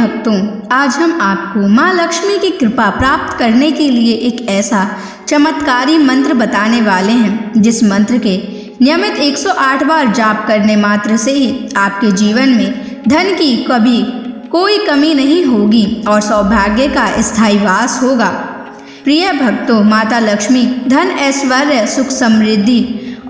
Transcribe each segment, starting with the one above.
भक्तों, आज हम आपको माँ लक्ष्मी की कृपा प्राप्त करने के लिए एक ऐसा चमत्कारी मंत्र बताने वाले हैं जिस मंत्र के नियमित 108 बार जाप करने मात्र से ही आपके जीवन में धन की कभी कोई कमी नहीं होगी और सौभाग्य का स्थायी वास होगा। प्रिय भक्तों, माता लक्ष्मी धन, ऐश्वर्य, सुख, समृद्धि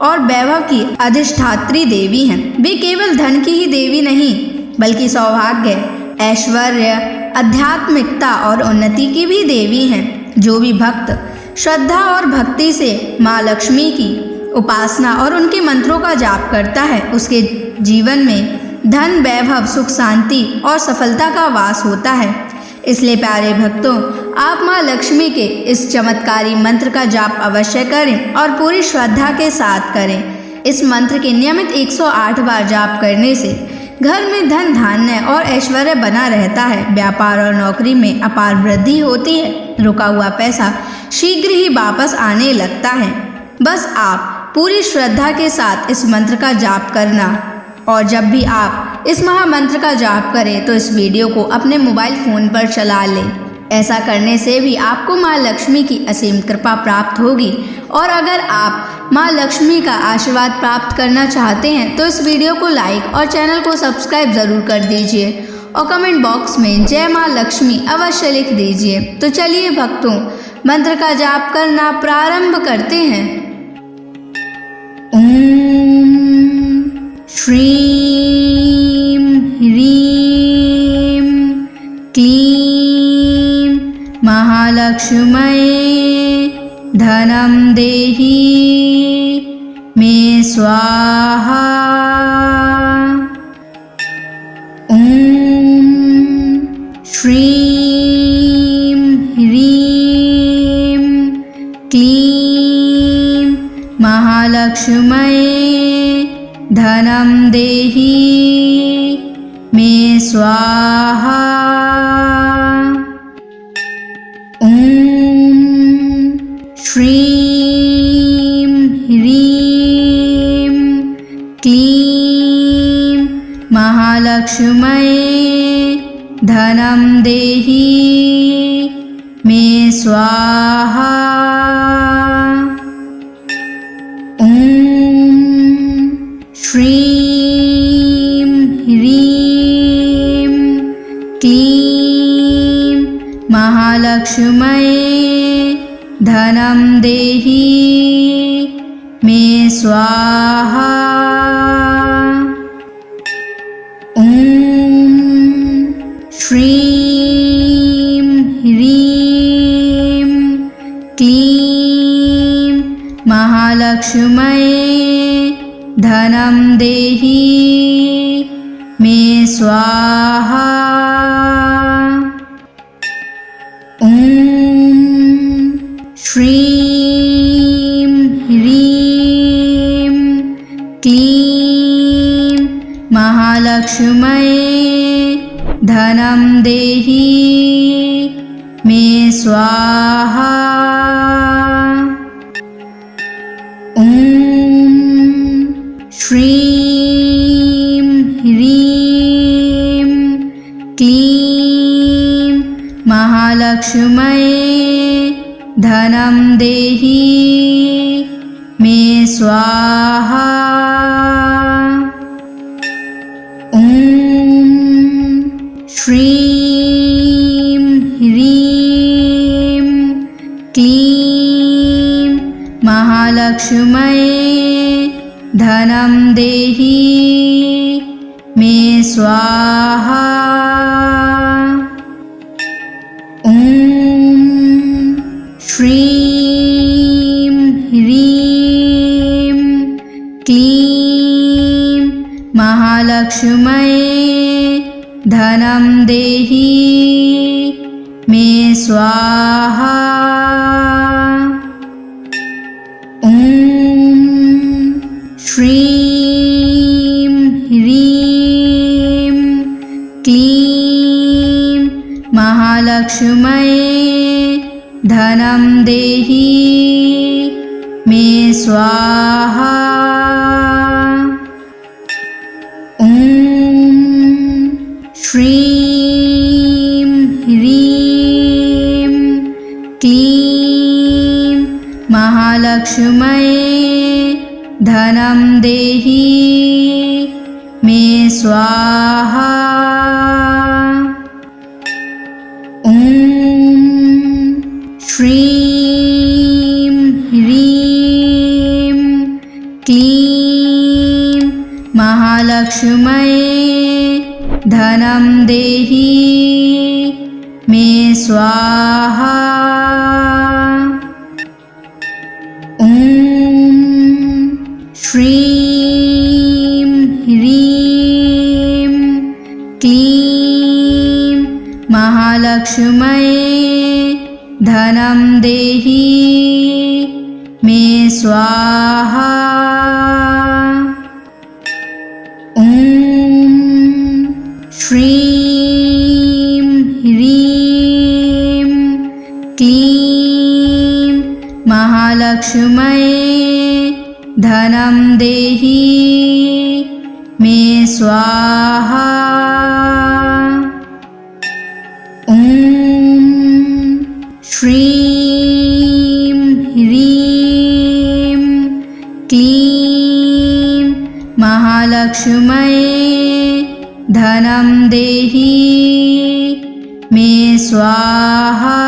और वैभव की अधिष्ठात्री देवी हैं। वे केवल धन की ही देवी नहीं बल्कि सौभाग्य, ऐश्वर्य, आध्यात्मिकता और उन्नति की भी देवी हैं। जो भी भक्त श्रद्धा और भक्ति से माँ लक्ष्मी की उपासना और उनके मंत्रों का जाप करता है, उसके जीवन में धन, वैभव, सुख, शांति और सफलता का वास होता है। इसलिए प्यारे भक्तों, आप माँ लक्ष्मी के इस चमत्कारी मंत्र का जाप अवश्य करें और पूरी श्रद्धा के साथ करें। इस मंत्र के नियमित 108 बार जाप करने से घर में धन, धान्य और ऐश्वर्य बना रहता है। व्यापार और नौकरी में अपार वृद्धि होती है। रुका हुआ पैसा शीघ्र ही वापस आने लगता है। बस आप पूरी श्रद्धा के साथ इस मंत्र का जाप करना, और जब भी आप इस महामंत्र का जाप करें तो इस वीडियो को अपने मोबाइल फ़ोन पर चला लें। ऐसा करने से भी आपको माँ लक्ष्मी की असीम कृपा प्राप्त होगी। और अगर आप माँ लक्ष्मी का आशीर्वाद प्राप्त करना चाहते हैं तो इस वीडियो को लाइक और चैनल को सब्सक्राइब ज़रूर कर दीजिए और कमेंट बॉक्स में जय माँ लक्ष्मी अवश्य लिख दीजिए। तो चलिए भक्तों, मंत्र का जाप करना प्रारंभ करते हैं। ओम श्रीं ह्रीं क्लीं महालक्ष्म्यै धनं देहि मे स्वाहा। ओम श्रीं ह्रीं क्लीं महालक्ष्म्यै धनं देहि मे स्वाहा। ओम श्रीं ह्रीं क्लीं महालक्ष्म्यै धनं देहि मे स्वाहा। ओम श्रीं ह्रीं क्लीं महालक्ष्म्यै धनं देहि मे स्वाहा। ओम श्रीं ह्रीं क्लीं महालक्ष्म्यै धनं देहि मे स्वाहा। ओम श्रीं ह्रीं क्लीं महालक्ष्म्यै धनं देहि मे स्वाहा। ओम श्रीं ह्रीं क्लीं महालक्ष्म्यै धनं देहि मे स्वाहा। ओम श्रीं ह्रीं क्लीं महालक्ष्म्यै धनं देहि मे स्वाहा। ओम श्रीं ह्रीं क्लीं महालक्ष्म्यै धनं देहि मे स्वाहा। ओम श्रीं ह्रीं क्लीं महालक्ष्म्यै धनं देहि मे स्वाहा। ओम श्रीं महालक्ष्म्यै धनं देहि मे स्वाहा। ॐ श्रीं ह्रीं क्लीं महालक्ष्म्यै धनं देहि मे स्वाहा। ॐ श्रीं ह्रीं क्लीं महालक्ष्म्यै धनं देहि मे स्वाहा। ॐ श्रीं ह्रीं क्लीं महालक्ष्म्यै धनं देहि मे स्वाहा। ॐ श्रीं ह्रीं क्लीं महालक्ष्म्यै धनं देहि मे स्वाहा।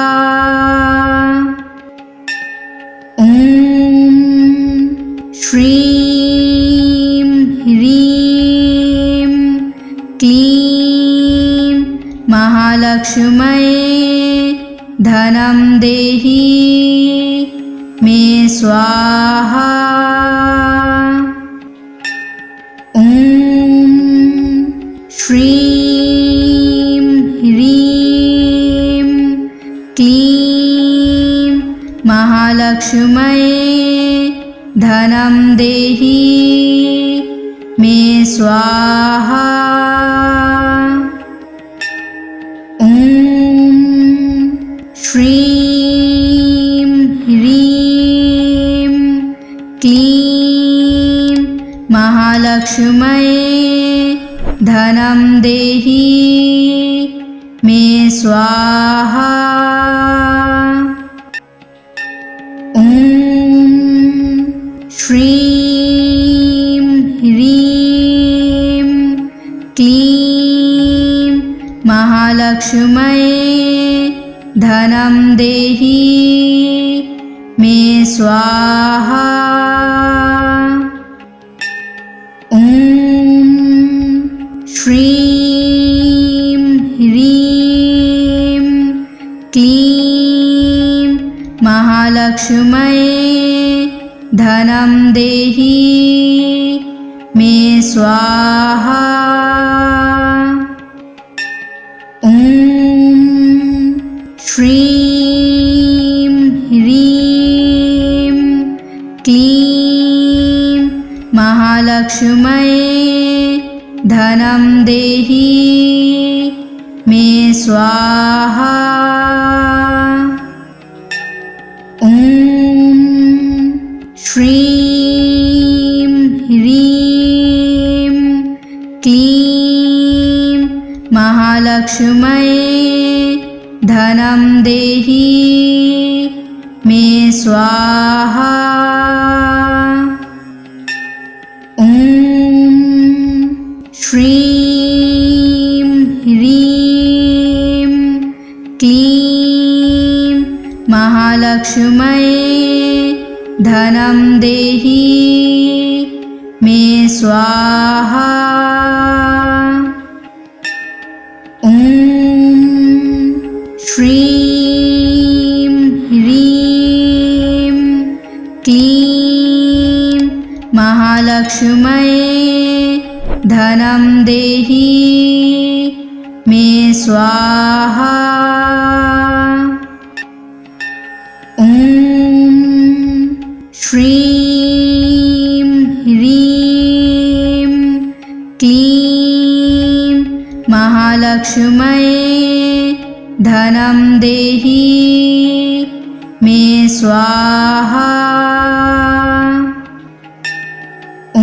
ॐ श्रीं ह्रीं क्लीं महालक्ष्म्यै धनं देहि मे स्वाहा। ॐ श्रीं ह्रीं क्लीं महालक्ष्म्यै धनं देहि मे स्वाहा। ॐ श्रीं ह्रीं क्लीं महालक्ष्म्यै धनं देहि मे स्वाहा। ॐ श्रीं ह्रीं क्लीं महालक्ष्म्यै धनं देहि मे स्वाहा। ॐ श्रीं ह्रीं क्लीं महालक्ष्म्यै धनं देहि मे स्वाहा। ॐ श्रीं ह्रीं क्लीं महालक्ष्म्यै धनं देहि मे स्वाहा। ॐ श्रीं ह्रीं क्लीं महालक्ष्म्यै धनं देहि मे स्वाहा। ॐ श्रीं ह्रीं क्लीं महालक्ष्म्यै धनं देहि मे स्वाहा। ॐ श्रीं ह्रीं क्लीं महालक्ष्म्यै धनं देहि मे स्वाहा। ॐ श्रीं ह्रीं क्लीं महालक्ष्म्यै धनं देहि मे स्वाहा। ॐ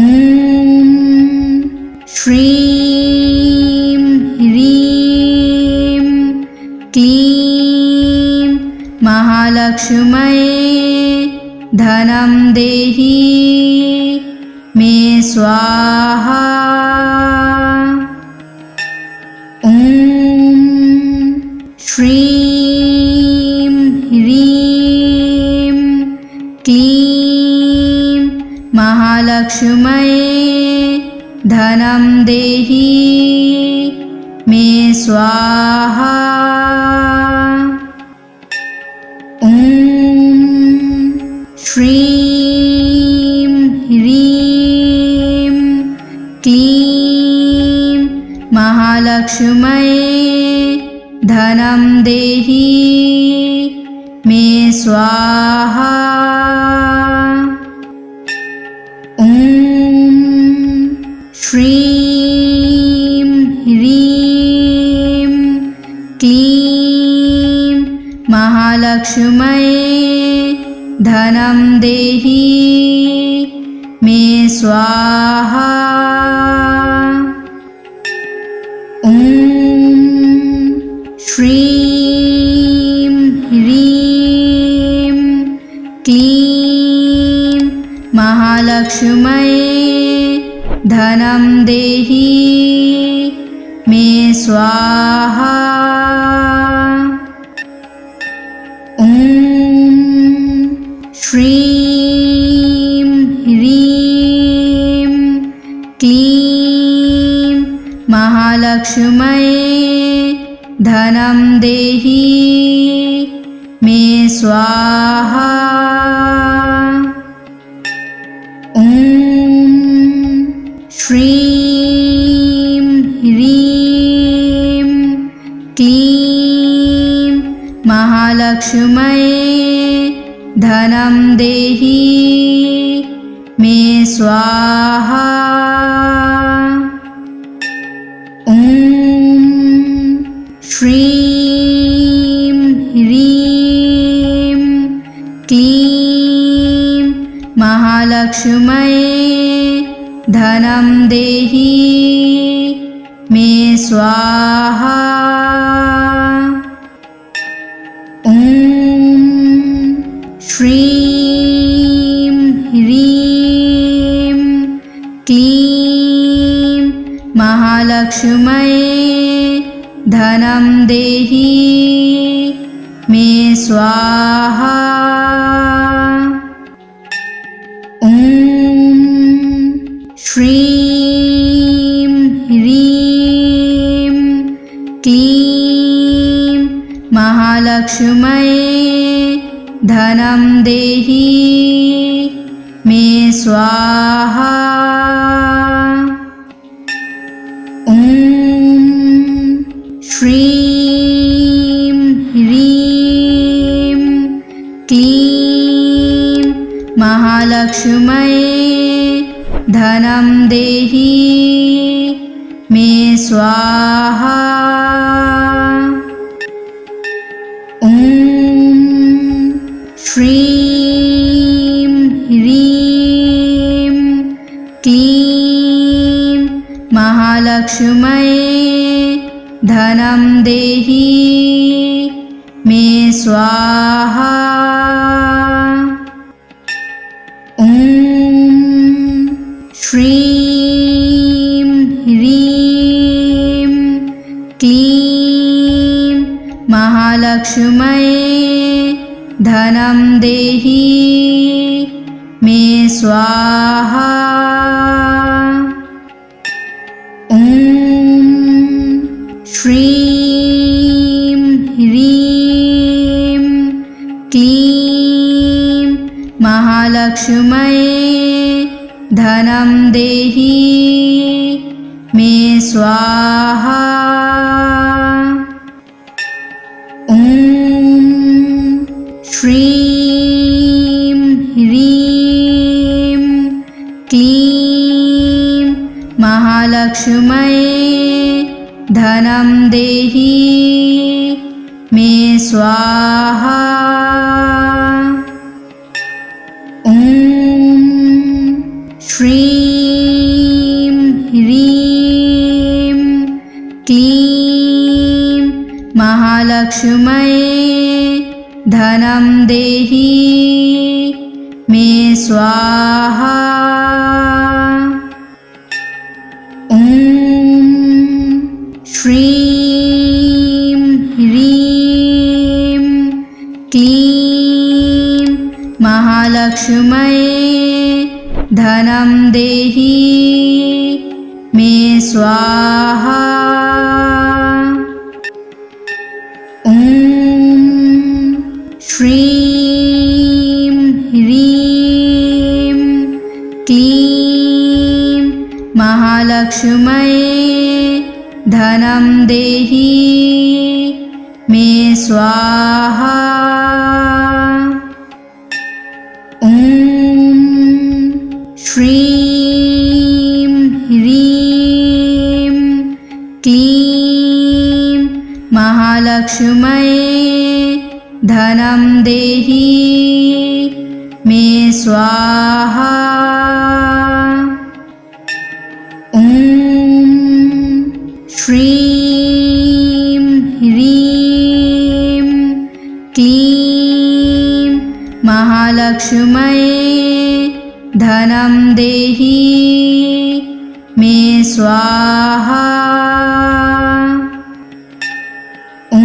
श्रीं ह्रीं क्लीं महालक्ष्म्यै धनं देहि मे स्वाहा। ॐ श्रीं ह्रीं क्लीं महालक्ष्म्यै धनं देहि मे स्वाहा। ॐ श्रीं ह्रीं क्लीं महालक्ष्म्यै धनं देहि मे स्वाहा। ॐ श्रीं ह्रीं क्लीं महालक्ष्म्यै धनं देहि मे स्वाहा। ॐ श्रीं ह्रीं क्लीं महालक्ष्म्यै धनं देहि मे स्वाहा। ॐ श्रीं ह्रीं क्लीं महालक्ष्म्यै धनं देहि मे स्वाहा। ॐ श्रीं ह्रीं क्लीं महालक्ष्म्यै धनं देहि मे स्वाहा। ॐ श्रीं ह्रीं क्लीं महालक्ष्म्यै धनं देहि मे स्वाहा। ॐ श्रीं ह्रीं क्लीं महालक्ष्म्यै धनं देहि मे स्वाहा। ॐ श्रीं ह्रीं क्लीं महालक्ष्म्यै धनं देहि मे स्वाहा। ॐ श्रीं ह्रीं क्लीं महालक्ष्म्यै धनं देहि मे स्वाहा। ॐ श्रीं ह्रीं क्लीं महालक्ष्म्यै धनं देहि मे स्वाहा। ॐ श्रीं ह्रीं क्लीं महालक्ष्म्यै धनं देहि मे स्वाहा। ॐ श्रीं ह्रीं क्लीं महालक्ष्म्यै धनं देहि मे स्वाहा। ॐ श्रीं ह्रीं क्लीं महालक्ष्म्यै धनं देहि मे स्वाहा। ॐ श्रीं ह्रीं क्लीं महालक्ष्म्यै धनं देहि मे स्वाहा। ॐ श्रीं ह्रीं क्लीं महालक्ष्म्यै धनं देहि मे स्वाहा। ॐ श्रीं ह्रीं क्लीं महालक्ष्म्यै धनं देहि मे स्वाहा। ॐ श्रीं ह्रीं क्लीं महालक्ष्म्यै धनं देहि मे स्वाहा। ॐ श्रीं ह्रीं क्लीं महालक्ष्म्यै धनं देहि मे स्वाहा। ॐ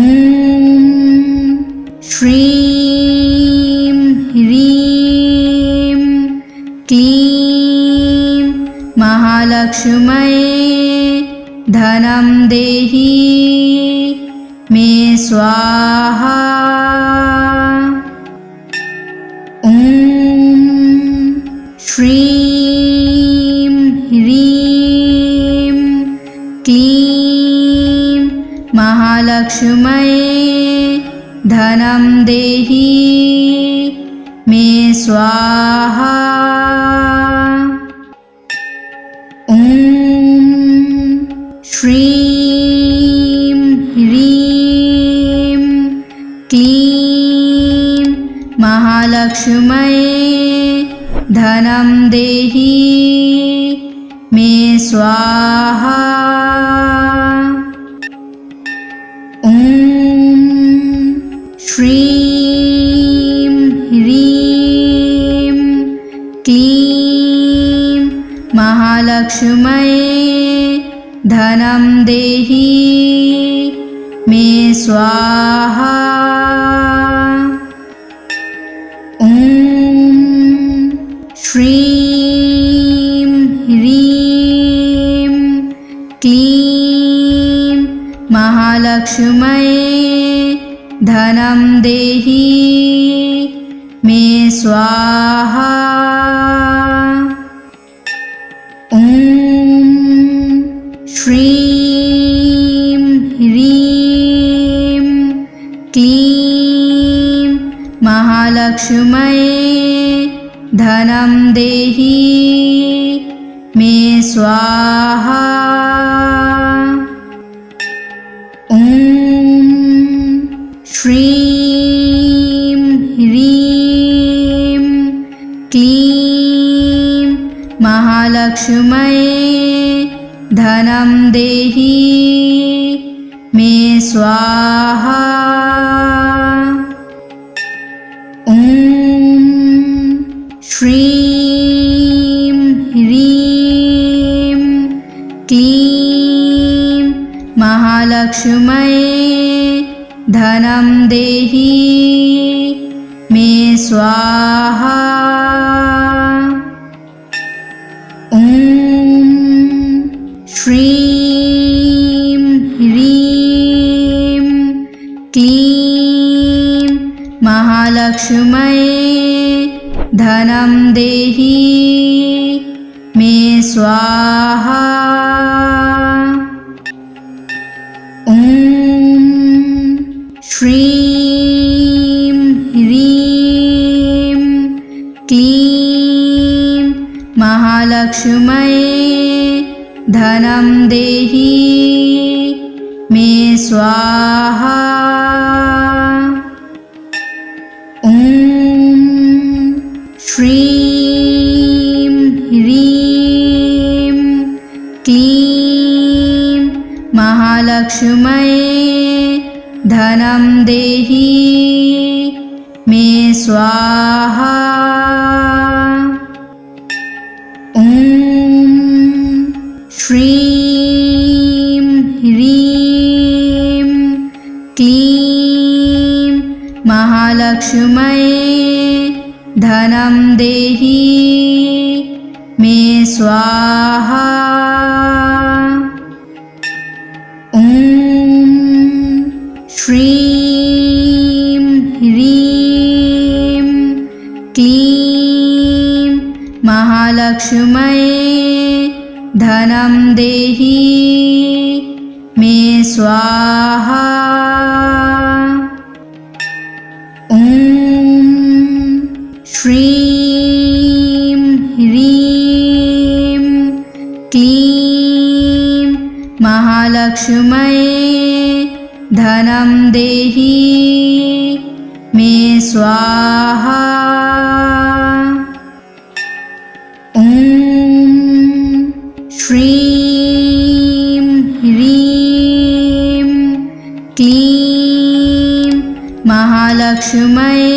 श्रीं ह्रीं क्लीं महालक्ष्म्यै धनं देहि मे स्वाहा। ॐ श्रीं ह्रीं क्लीं महालक्ष्म्यै धनं देहि मे स्वाहा। ॐ श्रीं ह्रीं क्लीं महालक्ष्म्यै धनं देहि मे स्वाहा। ॐ श्रीं ह्रीं क्लीं महालक्ष्म्यै धनं देहि मे स्वाहा। ॐ श्रीं ह्रीं क्लीं महालक्ष्म्यै धनं देहि मे स्वाहा। ॐ श्रीं ह्रीं क्लीं महालक्ष्म्यै धनं देहि मे स्वाहा। ॐ श्रीं ह्रीं क्लीं महालक्ष्म्यै धनं देहि मे स्वाहा। ॐ श्रीं ह्रीं क्लीं महालक्ष्म्यै धनं देहि मे स्वाहा। ॐ श्रीं ह्रीं क्लीं महालक्ष्म्यै धनं देहि मे स्वाहा। ॐ श्रीं ह्रीं क्लीं महालक्ष्म्यै धनं देहि मे स्वाहा। ॐ श्रीं ह्रीं क्लीं महालक्ष्म्यै धनं देहि मे स्वाहा। श्रीं ह्रीं क्लीं महालक्ष्म्यै धनं देहि मे स्वाहा। ॐ श्रीं ह्रीं क्लीं महालक्ष्म्यै धनं देहि मे स्वाहा। ॐ श्रीं ह्रीं क्लीं महालक्ष्म्यै धनं देहि मे स्वाहा। ॐ श्रीं ह्रीं क्लीं महालक्ष्म्यै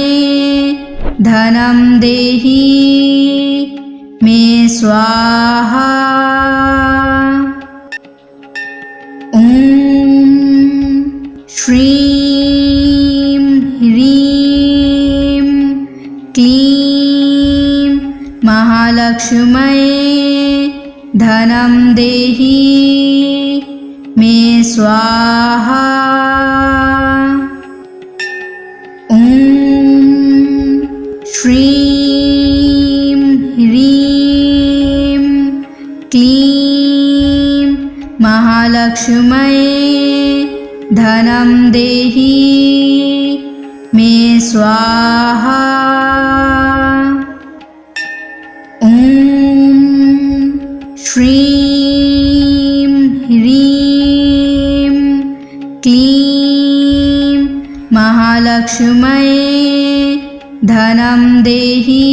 धनं देहि मे स्वाहा। ॐ श्रीं ह्रीं क्लीं महालक्ष्म्यै धनं देहि मे स्वाहा। ॐ श्रीं ह्रीं क्लीं महालक्ष्म्यै धनं देहि मे स्वाहा। ॐ श्रीं ह्रीं क्लीं महालक्ष्म्यै धनं देहि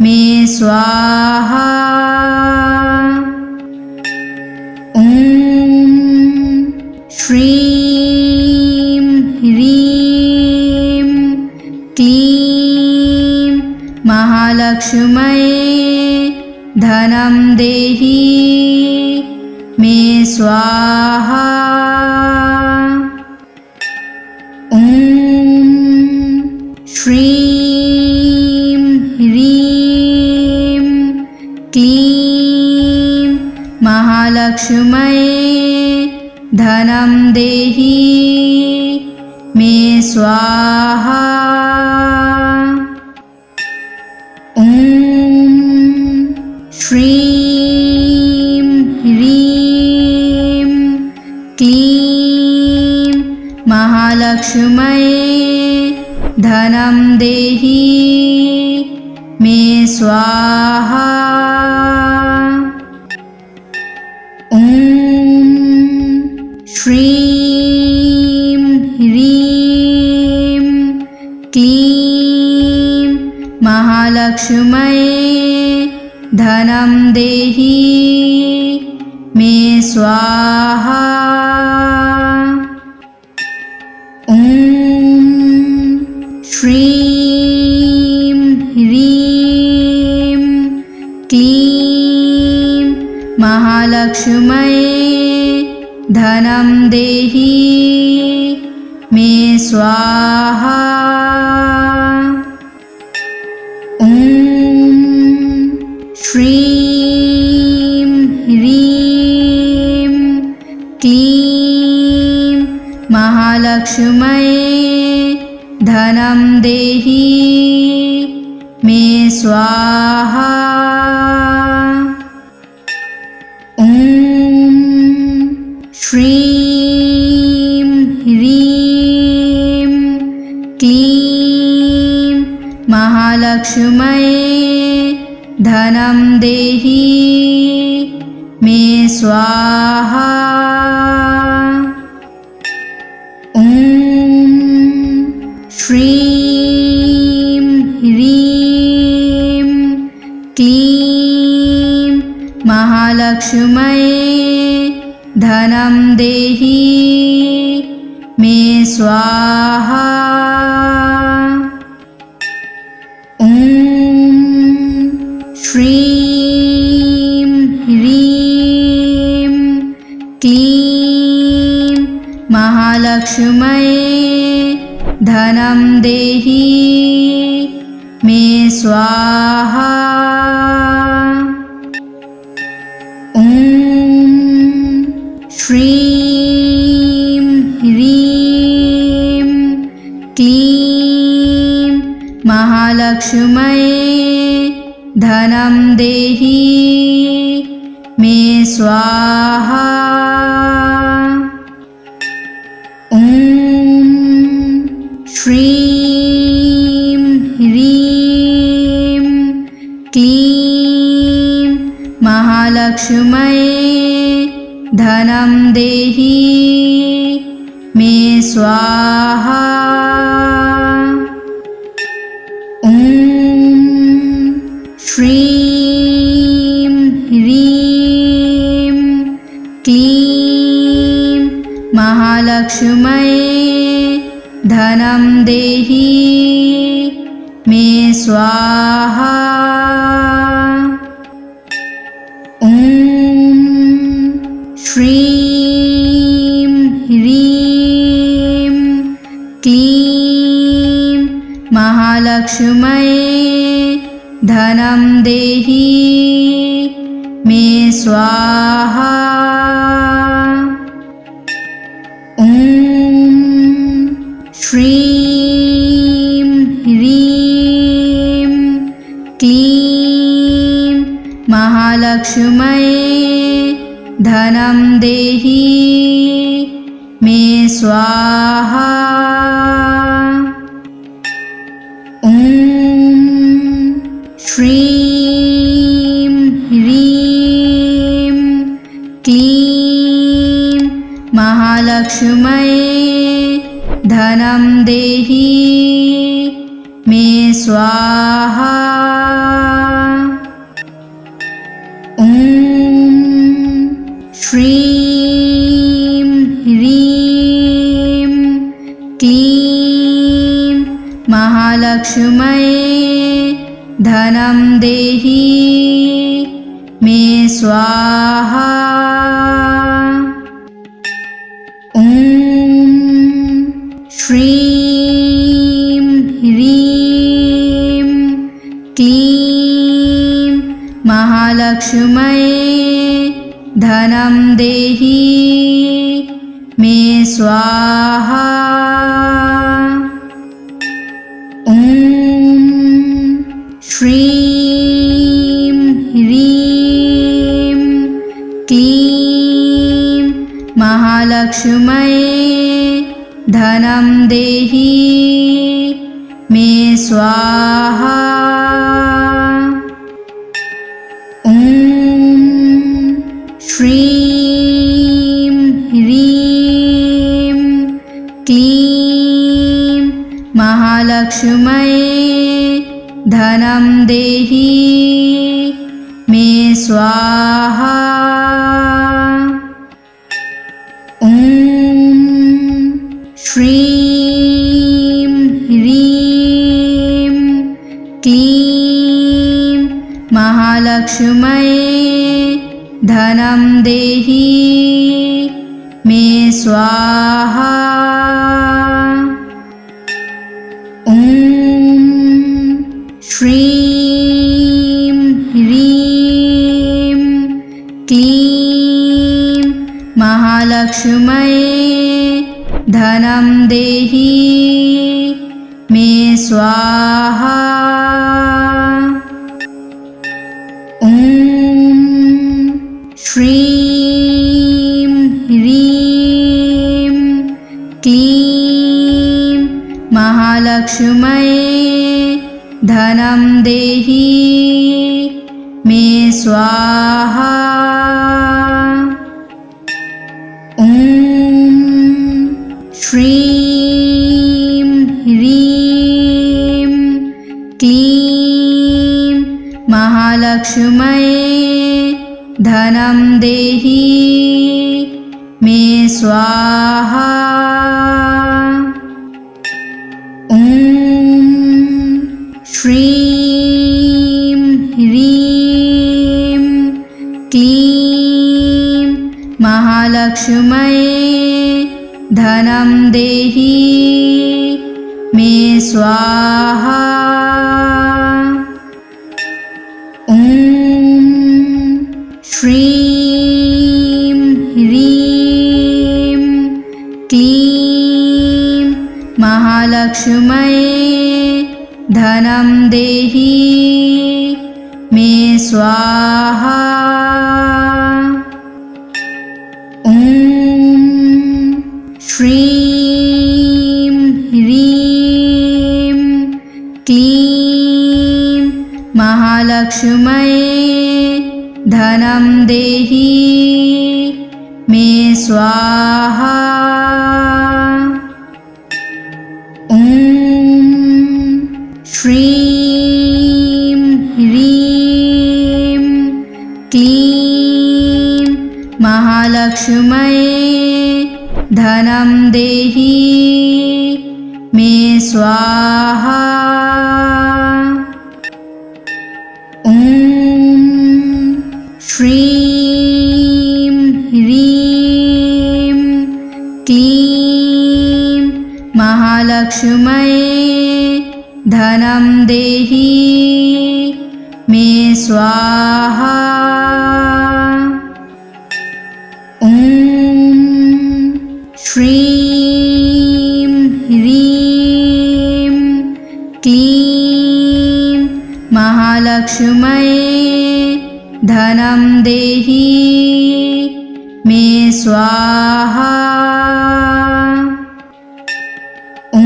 मे स्वाहा। ॐ श्रीं ह्रीं क्लीं महालक्ष्म्यै धनं देहि मे स्वाहा। ॐ श्रीं ह्रीं क्लीं महालक्ष्म्यै धनं देहि मे स्वाहा। ॐ श्रीं ह्रीं क्लीं महालक्ष्म्यै धनं देहि मे स्वाहा। ॐ श्रीं ह्रीं क्लीं महालक्ष्म्यै धनं देहि मे स्वाहा। ॐ श्रीं ह्रीं क्लीं महालक्ष्म्यै धनं देहि मे स्वाहा। ॐ श्रीं ह्रीं क्लीं महालक्ष्म्यै धनं देहि मे स्वाहा। ॐ श्रीं ह्रीं क्लीं महालक्ष्म्यै धनं देहि मे स्वाहा। ॐ श्रीं ह्रीं क्लीं महालक्ष्म्यै धनं देहि मे स्वाहा। ॐ श्रीं ह्रीं महालक्ष्म्यै धनं देहि मे स्वाहा। ॐ श्रीं ह्रीं क्लीं महालक्ष्म्यै धनं देहि मे स्वाहा। ॐ श्रीं ह्रीं क्लीं महालक्ष्म्यै धनं देहि मे स्वाहा। ॐ श्रीं ह्रीं क्लीं महालक्ष्म्यै धनं देहि मे स्वाहा। ॐ श्रीं ह्रीं क्लीं महालक्ष्म्यै धनं देहि मे स्वाहा। ॐ श्रीं ह्रीं क्लीं महालक्ष्म्यै धनं देहि मे स्वाहा। ॐ श्रीं ह्रीं क्लीं महालक्ष्म्यै धनं देहि मे स्वाहा। ॐ श्रीं ह्रीं क्लीं महालक्ष्म्यै धनं देहि मे स्वाहा। ॐ श्रीं ह्रीं क्लीं महालक्ष्म्यै धनं देहि मे स्वाहा। ॐ श्रीं ह्रीं क्लीं महालक्ष्म्यै धनं देहि मे स्वाहा। ॐ श्रीं ह्रीं क्लीं महालक्ष्म्यै धनं देहि मे स्वाहा। ॐ श्रीं ह्रीं क्लीं महालक्ष्म्यै धनं देहि मे स्वाहा। ॐ श्रीं ह्रीं क्लीं महालक्ष्म्यै धनं देहि मे स्वाहा। ॐ श्रीं ह्रीं क्लीं महालक्ष्म्यै धनं देहि मे स्वाहा। ॐ श्रीं ह्रीं क्लीं महालक्ष्म्यै धनं देहि मे स्वाहा। ॐ श्रीं ह्रीं क्लीं महालक्ष्म्यै धनं देहि मे स्वाहा। ॐ श्रीं ह्रीं क्लीं महालक्ष्म्यै धनं देहि मे स्वाहा। ॐ श्रीं ह्रीं क्लीं महालक्ष्म्यै धनं देहि मे स्वाहा। ॐ श्रीं ह्रीं क्लीं महालक्ष्म्यै धनं देहि मे स्वाहा। ॐ श्रीं ह्रीं क्लीं महालक्ष्म्यै धनं देहि मे स्वाहा। ॐ श्रीं ह्रीं क्लीं महालक्ष्म्यै धनं देहि मे स्वाहा। ॐ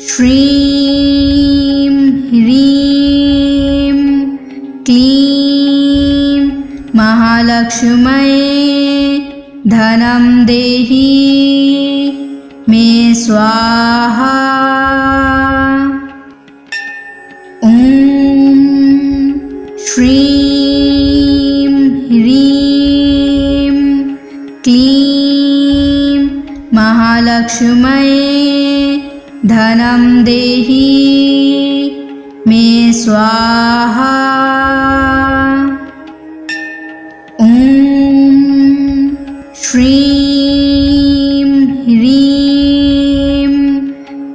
श्रीं ह्रीं क्लीं महालक्ष्म्यै धनं देहि मे स्वाहा। ॐ श्रीं ह्रीं क्लीं महालक्ष्म्यै धनं देहि मे स्वाहा। ॐ श्रीं ह्रीं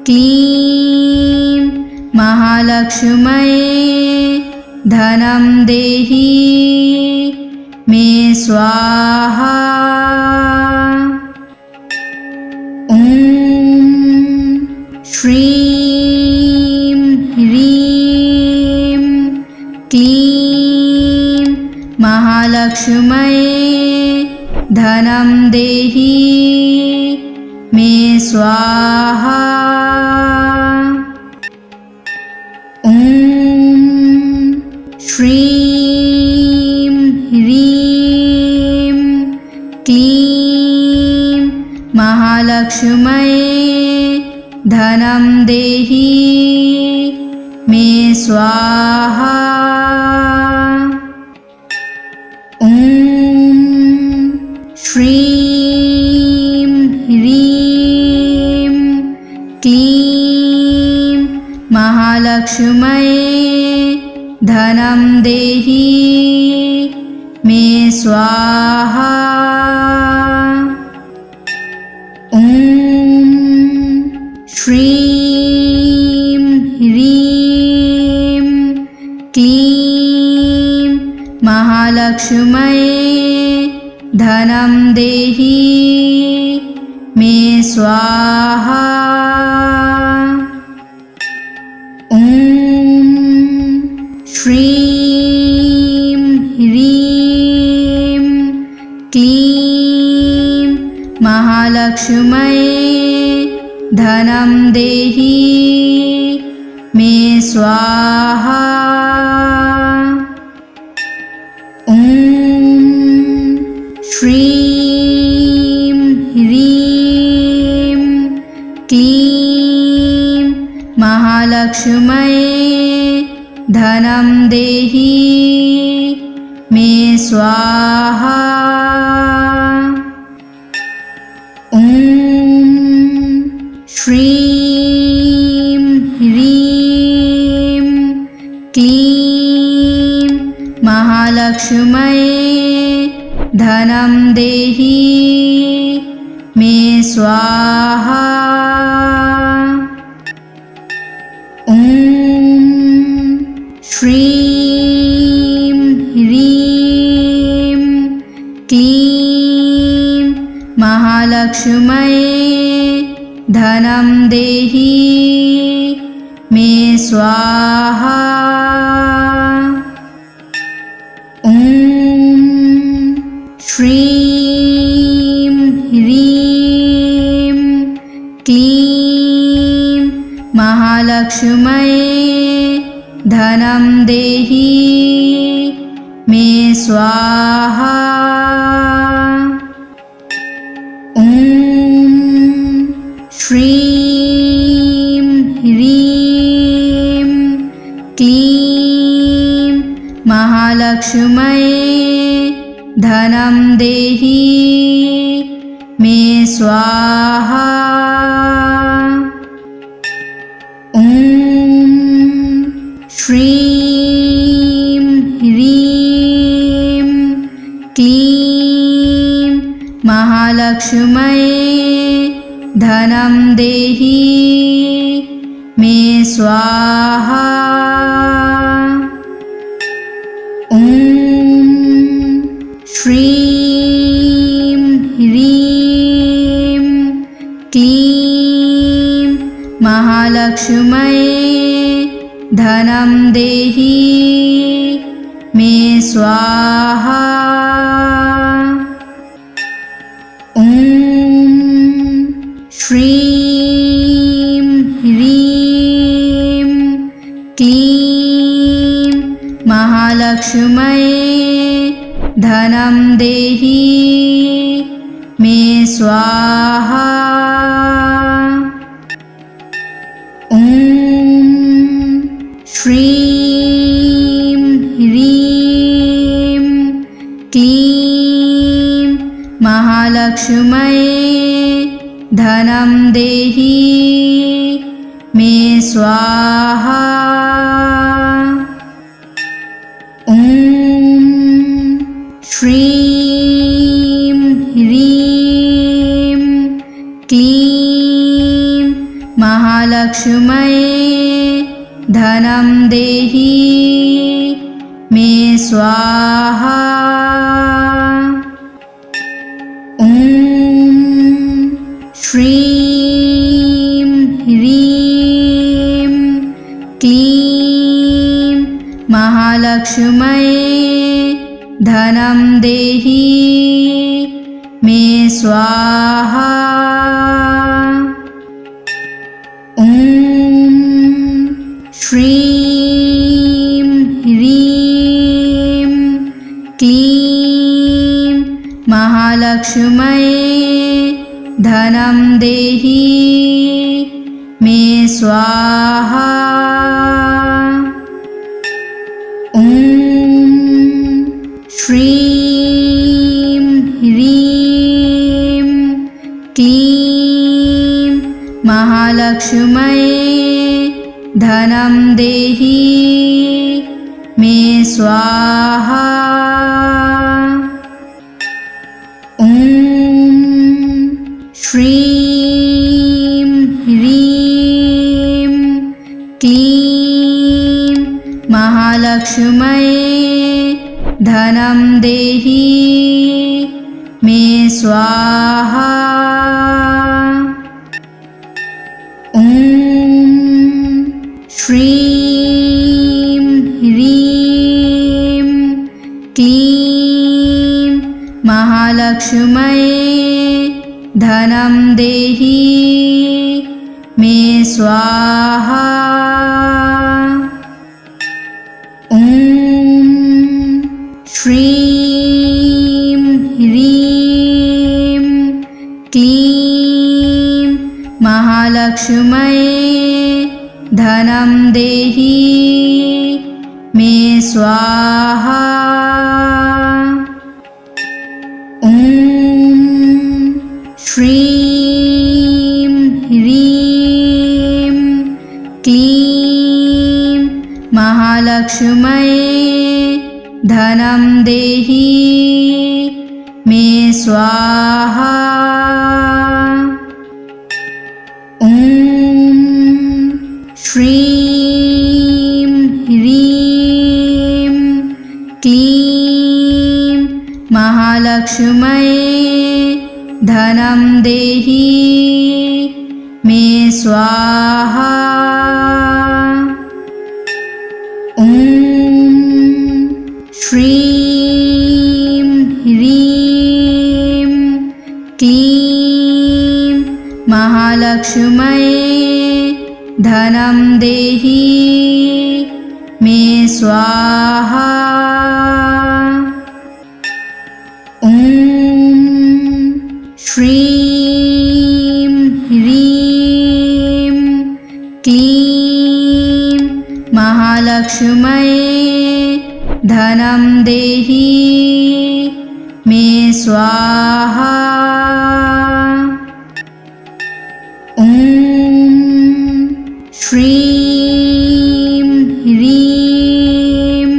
क्लीं महालक्ष्म्यै धनं देहि मे स्वाहा। ॐ श्रीं ह्रीं क्लीं महालक्ष्म्यै धनं देहि मे स्वाहा। ॐ श्रीं ह्रीं क्लीं महालक्ष्म्यै धनं देहि मे स्वाहा। ॐ श्रीं ह्रीं क्लीं महालक्ष्म्यै धनं देहि मे स्वाहा। ॐ श्रीं ह्रीं क्लीं महालक्ष्म्यै धनं देहि मे स्वाहा। ॐ श्रीं ह्रीं क्लीं महालक्ष्म्यै धनं देहि मे स्वाहा। ॐ श्रीं ह्रीं क्लीं महालक्ष्म्यै धनं देहि मे स्वाहा। ॐ श्रीं ह्रीं क्लीं महालक्ष्म्यै धनं देहि स्वाहा। ॐ श्रीं ह्रीं क्लीं महालक्ष्म्यै धनं देहि मे स्वाहा। ॐ श्रीं ह्रीं क्लीं महालक्ष्म्यै धनं देहि मे स्वाहा। ॐ श्रीं ह्रीं क्लीं महालक्ष्म्यै धनं देहि मे स्वाहा। ॐ श्रीं ह्रीं क्लीं महालक्ष्म्यै धनं देहि मे स्वाहा। ॐ श्रीं ह्रीं क्लीं महालक्ष्म्यै धनं देहि मे स्वाहा। ॐ श्रीं ह्रीं क्लीं महालक्ष्म्यै धनं देहि मे स्वाहा। ॐ श्रीं ह्रीं क्लीं महालक्ष्म्यै धनं देहि मे स्वाहा। ॐ श्रीं ह्रीं क्लीं महालक्ष्म्यै धनं देहि मे स्वाहा। ॐ श्रीं ह्रीं क्लीं महालक्ष्म्यै धनं देहि मे स्वाहा। ॐ श्रीं ह्रीं क्लीं महालक्ष्म्यै धनं देहि मे स्वाहा। ॐ श्रीं ह्रीं क्लीं महालक्ष्म्यै धनं देहि मे स्वाहा। ॐ श्रीं ह्रीं क्लीं महालक्ष्म्यै धनं देहि मे स्वाहा। ॐ श्रीं ह्रीं क्लीं महालक्ष्म्यै धनं देहि मे स्वाहा। ॐ श्रीं ह्रीं क्लीं महालक्ष्म्यै धनं देहि मे स्वाहा। ॐ श्रीं ह्रीं क्लीं महालक्ष्म्यै धनं देहि मे स्वाहा। महालक्ष्म्यै धनं देहि मे स्वाहा। ॐ श्रीं ह्रीं क्लीं महालक्ष्म्यै धनं देहि मे स्वाहा। ॐ श्रीं ह्रीं क्लीं महालक्ष्म्यै धनं देहि मे स्वाहा। ॐ श्रीं ह्रीं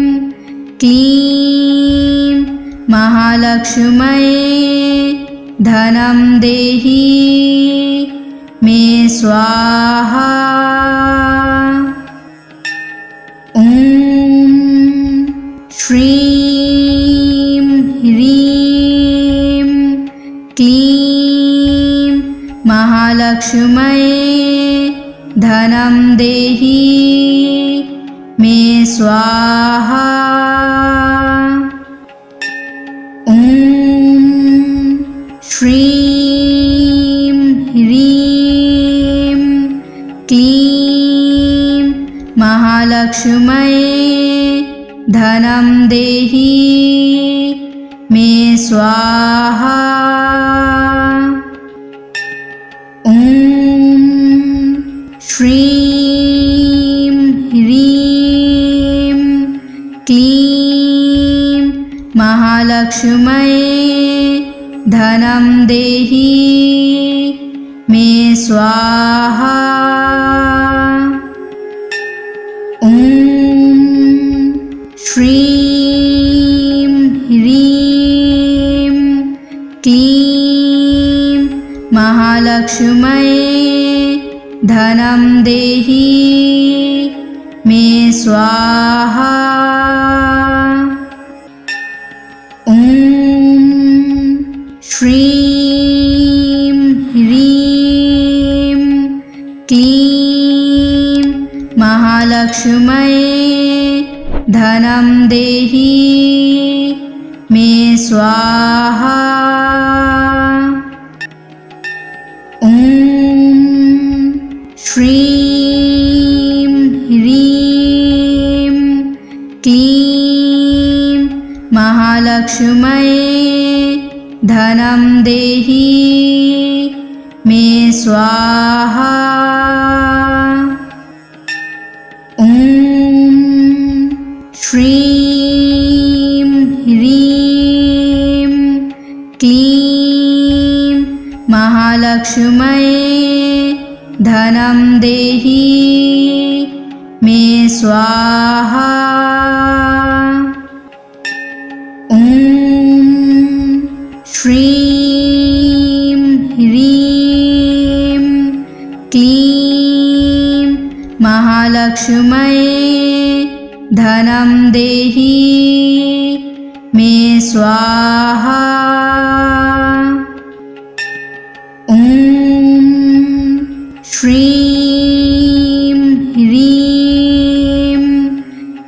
क्लीं महालक्ष्म्यै धनं देहि मे स्वाहा। ॐ श्रीं ह्रीं क्लीं महालक्ष्म्यै धनं देहि मे स्वाहा। ॐ श्रीं ह्रीं क्लीं महालक्ष्म्यै धनं देहि मे स्वाहा। ॐ श्रीं ह्रीं क्लीं महालक्ष्म्यै धनं देहि मे स्वाहा। ॐ श्रीं ह्रीं क्लीं महालक्ष्म्यै धनं देहि मे स्वाहा। ॐ श्रीं ह्रीं क्लीं महालक्ष्म्यै धनं देहि मे स्वाहा। ॐ श्रीं ह्रीं क्लीं महालक्ष्म्यै धनं देहि मे स्वाहा। ॐ श्रीं ह्रीं क्लीं महालक्ष्म्यै धनं देहि मे स्वाहा। ॐ श्रीं ह्रीं क्लीं महालक्ष्म्यै धनं देहि मे स्वाहा। ॐ श्रीं ह्रीं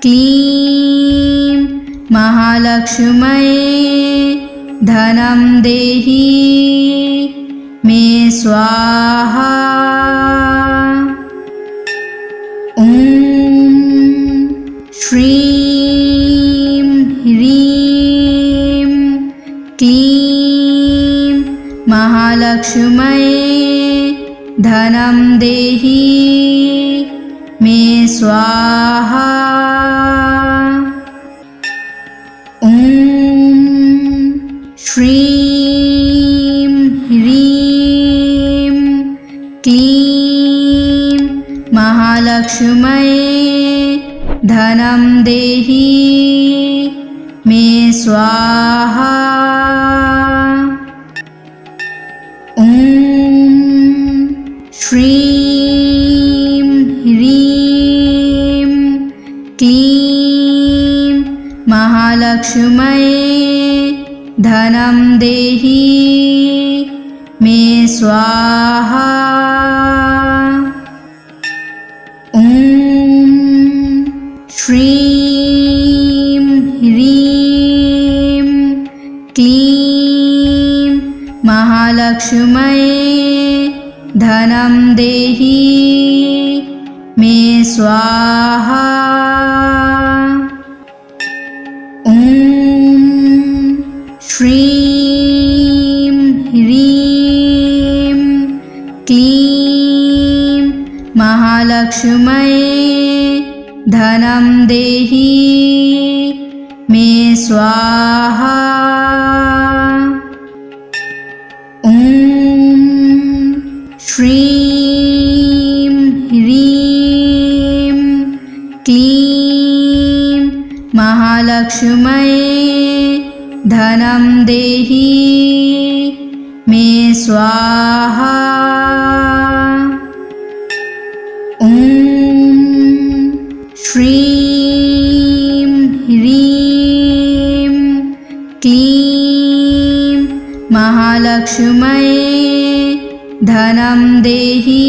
क्लीं महालक्ष्म्यै धनं देहि मे स्वाहा। ॐ श्रीं ह्रीं क्लीं महालक्ष्म्यै धनं देहि मे स्वाहा। ॐ श्रीं ह्रीं क्लीं महालक्ष्म्यै धनं देहि मे स्वाहा। ॐ श्रीं ह्रीं क्लीं महालक्ष्म्यै धनं देहि मे स्वाहा। ॐ श्रीं ह्रीं क्लीं महालक्ष्म्यै धनं देहि मे स्वाहा। ॐ श्रीं ह्रीं क्लीं महालक्ष्म्यै धनं देहि मे स्वाहा। ॐ श्रीं ह्रीं क्लीं महालक्ष्म्यै धनं देहि मे स्वाहा। ॐ श्रीं ह्रीं क्लीं महालक्ष्म्यै धनं देहि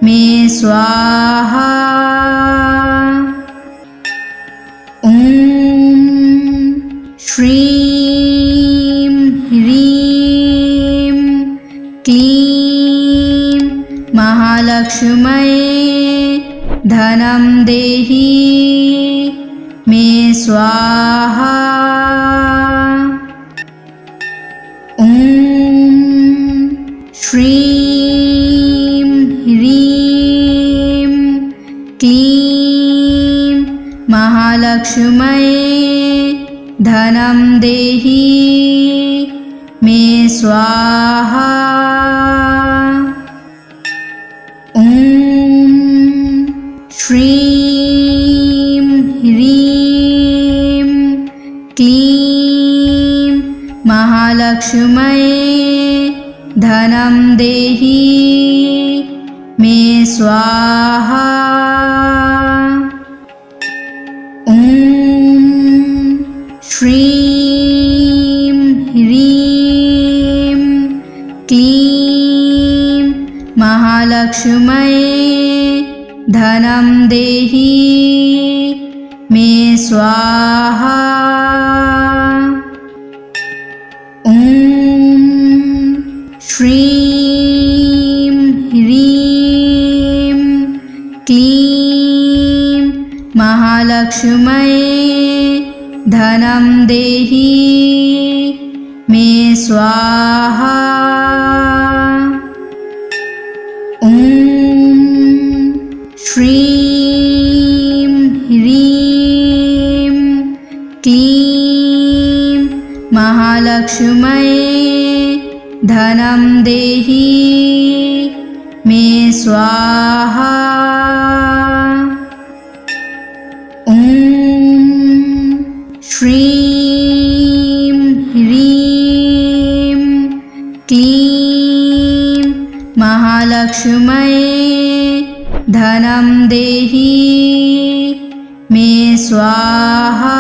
मे स्वाहा। ॐ श्रीं ह्रीं क्लीं महालक्ष्म्यै धनं देहि मे स्वाहा। ॐ श्रीं ह्रीं क्लीं महालक्ष्म्यै धनं देहि मे स्वाहा। ॐ श्रीं ह्रीं क्लीं महालक्ष्म्यै धनं देहि मे स्वाहा। ॐ श्रीं ह्रीं क्लीं महालक्ष्म्यै धनं देहि मे स्वाहा। ॐ श्रीं ह्रीं क्लीं महालक्ष्म्यै धनं देहि मे स्वाहा। ॐ श्रीं ह्रीं क्लीं महालक्ष्म्यै धनं देहि मे स्वाहा। ॐ श्रीं ह्रीं क्लीं महालक्ष्म्यै धनं देहि मे स्वाहा।